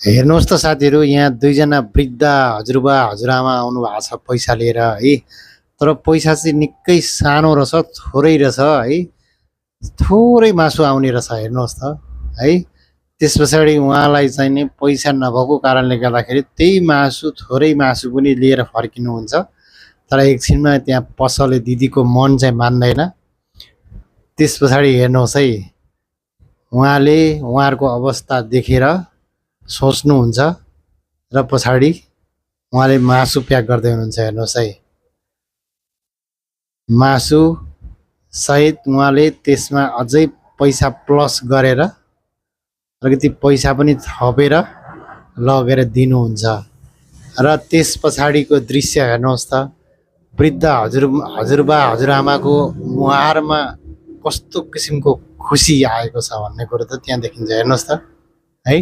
हेर्नुहोस् त साथीहरू, यहाँ दुईजना वृद्ध हजुरबा हजुरआमा आउनु भएको छ पैसा लिएर है। तर पैसा चाहिँ निकै सानो रहेछ, थोरै रहेछ है। थोरै मासु आउने रहेछ, हेर्नुहोस् त है। त्यस पछाडि उहाँलाई चाहिँ नि पैसा नभएको कारणले गर्दाखेरि त्यही मासु, थोरै मासु पनि लिएर फर्किनुहुन्छ। तर एकछिनमा त्यहाँ पसले दिदीको मन चाहिँ मान्दैन। त्यस पछाडि हेर्नुहोस् है, उहाँले उहाँहरूको अवस्था देखेर सोच्नुहुन्छ र पछाडि उहाँले मासु प्याक गर्दै हुनुहुन्छ। हेर्नुहोस् है, मासु सहित उहाँले त्यसमा अझै पैसा प्लस गरेर अलिकति पैसा पनि थपेर लगेर दिनुहुन्छ। र त्यस पछाडिको दृश्य हेर्नुहोस् त, वृद्ध हजुरबा हजुरआमाको मुहारमा कस्तो किसिमको खुसी आएको छ भन्ने कुरो त त्यहाँ देखिन्छ। हेर्नुहोस् त है।